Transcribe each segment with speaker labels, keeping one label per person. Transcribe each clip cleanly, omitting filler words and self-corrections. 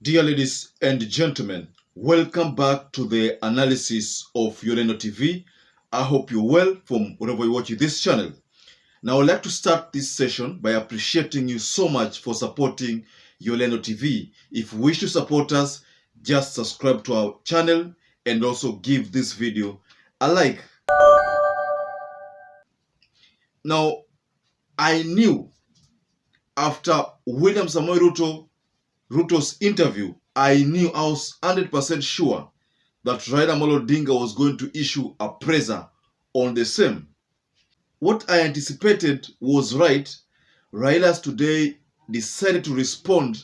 Speaker 1: Dear ladies and gentlemen, welcome back to the analysis of YOLENO TV. I hope you're well from wherever you're watching this channel. Now, I'd like to start this session by appreciating you so much for supporting YOLENO TV. If you wish to support us, just subscribe to our channel and also give this video a like. Now, I knew after William Ruto's interview, I was 100% sure that Raila Odinga was going to issue a presser on the same. What I anticipated was right. Raila's today decided to respond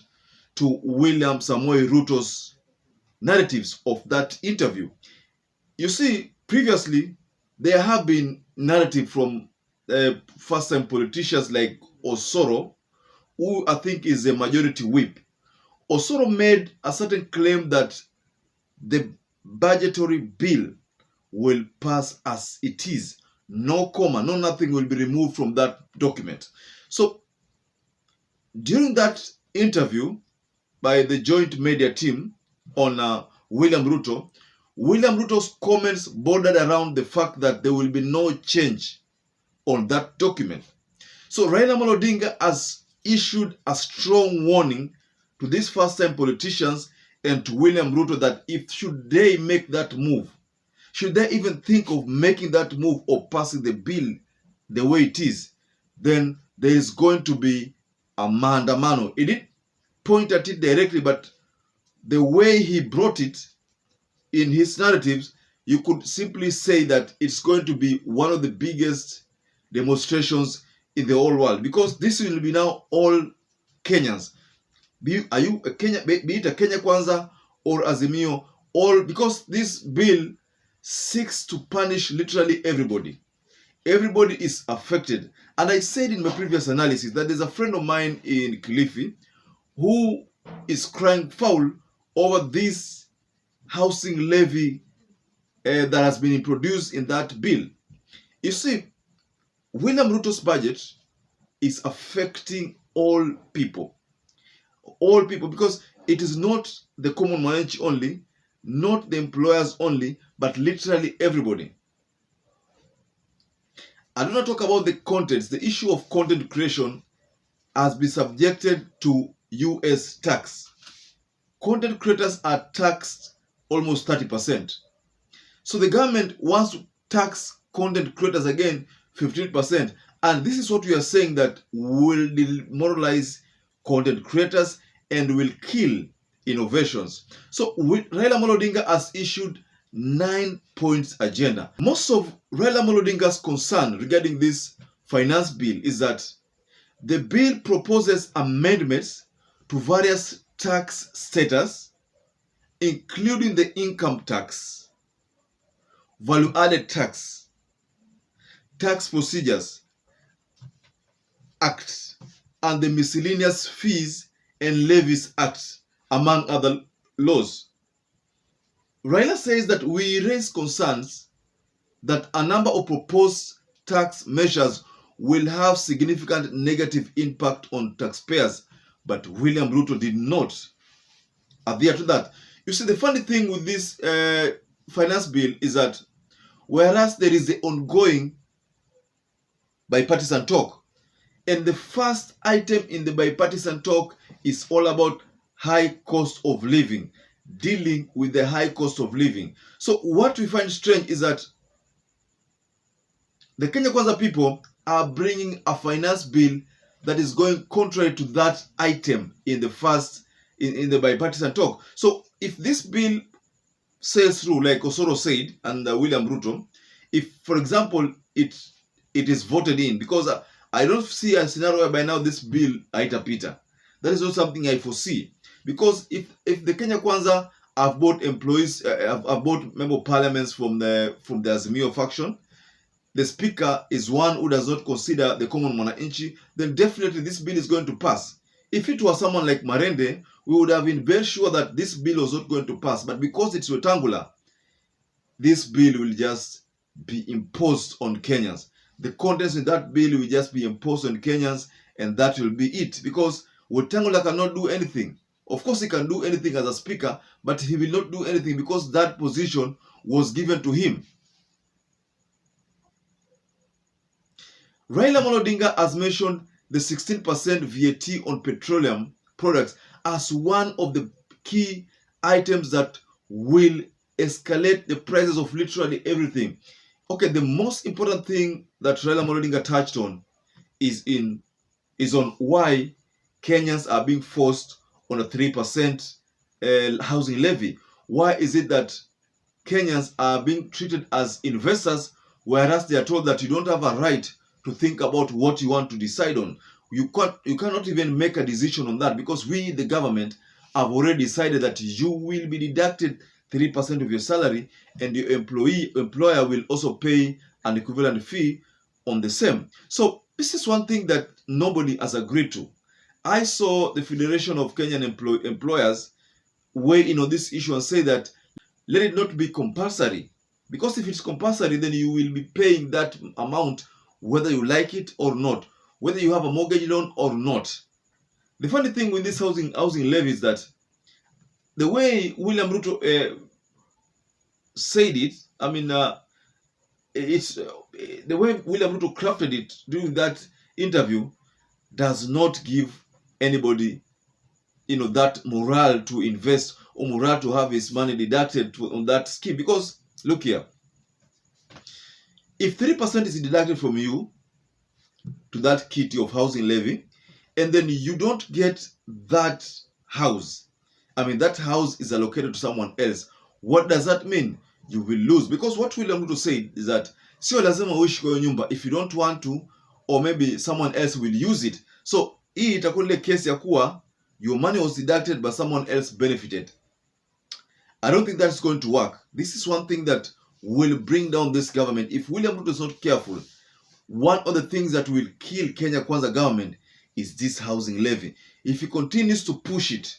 Speaker 1: to William Ruto's narratives of that interview. You see, previously, there have been narrative from first-time politicians like Osoro, who I think is a majority whip. Osoro made a certain claim that the budgetary bill will pass as it is. No comma, no nothing will be removed from that document. So during that interview by the joint media team on William Ruto's comments bordered around the fact that there will be no change on that document. So Raila Odinga has issued a strong warning to these first-time politicians and to William Ruto that should they make that move, should they even think of making that move or passing the bill the way it is, then there is going to be a maandamano. He didn't point at it directly, but the way he brought it in his narratives, you could simply say that it's going to be one of the biggest demonstrations in the whole world, because this will be now all Kenyans. Are you a Kenya, be it a Kenya Kwanza or Azimio, all, because this bill seeks to punish literally everybody. Everybody is affected. And I said in my previous analysis that there's a friend of mine in Kilifi who is crying foul over this housing levy that has been introduced in that bill. You see, William Ruto's budget is affecting all people, because it is not the common man only, not the employers only, but literally everybody. I do not talk about the contents. The issue of content creation has been subjected to US tax. Content creators are taxed almost 30%. So the government wants to tax content creators again 15%. And this is what we are saying that will demoralize content creators and will kill innovations. So Raila Odinga has issued 9 points agenda. Most of Raila Odinga's concern regarding this finance bill is that the bill proposes amendments to various tax status, including the income tax, value-added tax, tax procedures act, and the miscellaneous fees and levies act, among other laws. Raila says that we raise concerns that a number of proposed tax measures will have significant negative impact on taxpayers, but William Ruto did not adhere to that. You see, the funny thing with this finance bill is that whereas there is the ongoing bipartisan talk, and the first item in the bipartisan talk is all about high cost of living, dealing with the high cost of living. So what we find strange is that the Kenya Kwanza people are bringing a finance bill that is going contrary to that item in the bipartisan talk. So if this bill sails through, like Osoro said and William Ruto, if, for example, it is voted in, because I don't see a scenario whereby now this bill haitapita. That is not something I foresee, because if the Kenya Kwanza have bought employees, have bought member of parliaments from the Azimio faction, the speaker is one who does not consider the common mwananchi, then definitely this bill is going to pass. If it was someone like Marende, we would have been very sure that this bill was not going to pass. But because it's rectangular, this bill will just be imposed on Kenyans. The contents in that bill will just be imposed on Kenyans, and that will be it. Because rectangular cannot do anything. Of course, he can do anything as a speaker, but he will not do anything because that position was given to him. Raila Odinga has mentioned the 16% VAT on petroleum products as one of the key items that will escalate the prices of literally everything. Okay, the most important thing that Raila Odinga touched on is on why Kenyans are being forced on a 3% housing levy. Why is it that Kenyans are being treated as investors, whereas they are told that you don't have a right to think about what you want to decide on? You cannot even make a decision on that, because we, the government, have already decided that you will be deducted 3% of your salary, and your employer will also pay an equivalent fee on the same. So this is one thing that nobody has agreed to. I saw the Federation of Kenyan Employers weigh in on this issue and say that let it not be compulsory, because if it's compulsory, then you will be paying that amount whether you like it or not, whether you have a mortgage loan or not. The funny thing with this housing levy is that the way William Ruto said it, I mean, it's the way William Ruto crafted it during that interview does not give anybody, that morale to invest or morale to have his money deducted on that scheme. Because look here, if 3% is deducted from you to that kitty of housing levy, and then you don't get that house, I mean that house is allocated to someone else, what does that mean? You will lose. Because what William Ruto said is that sio lazima uishi kwa nyumba if you don't want to, or maybe someone else will use it. So hii itakuwa ile case ya kuwa your money was deducted but someone else benefited. I don't think that's going to work. This is one thing that will bring down this government. If William Ruto is not careful, one of the things that will kill Kenya Kwanza government is this housing levy. If he continues to push it,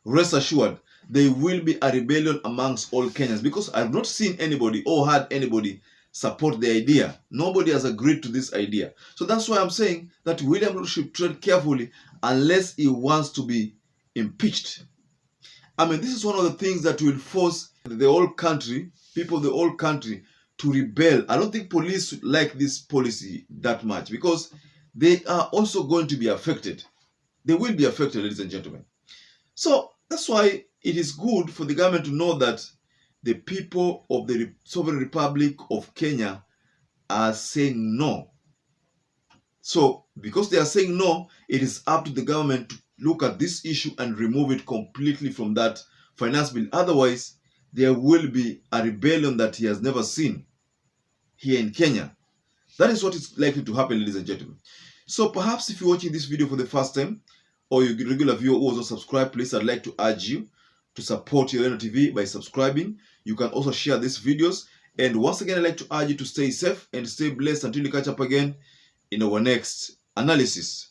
Speaker 1: rest assured, there will be a rebellion amongst all Kenyans, because I've not seen anybody or heard anybody support the idea. Nobody has agreed to this idea. So that's why I'm saying that William Ruto should tread carefully unless he wants to be impeached. I mean, this is one of the things that will force the whole country, people of the whole country, to rebel. I don't think police like this policy that much, because they are also going to be affected. They will be affected, ladies and gentlemen. So that's why it is good for the government to know that the people of the Sovereign Republic of Kenya are saying no. So because they are saying no, it is up to the government to look at this issue and remove it completely from that finance bill. Otherwise, there will be a rebellion that he has never seen here in Kenya. That is what is likely to happen, ladies and gentlemen. So perhaps if you're watching this video for the first time, or you're a regular viewer who has not subscribed, please, I'd like to urge you to support YOLENO TV by subscribing. You can also share these videos. And once again, I'd like to urge you to stay safe and stay blessed until we catch up again in our next analysis.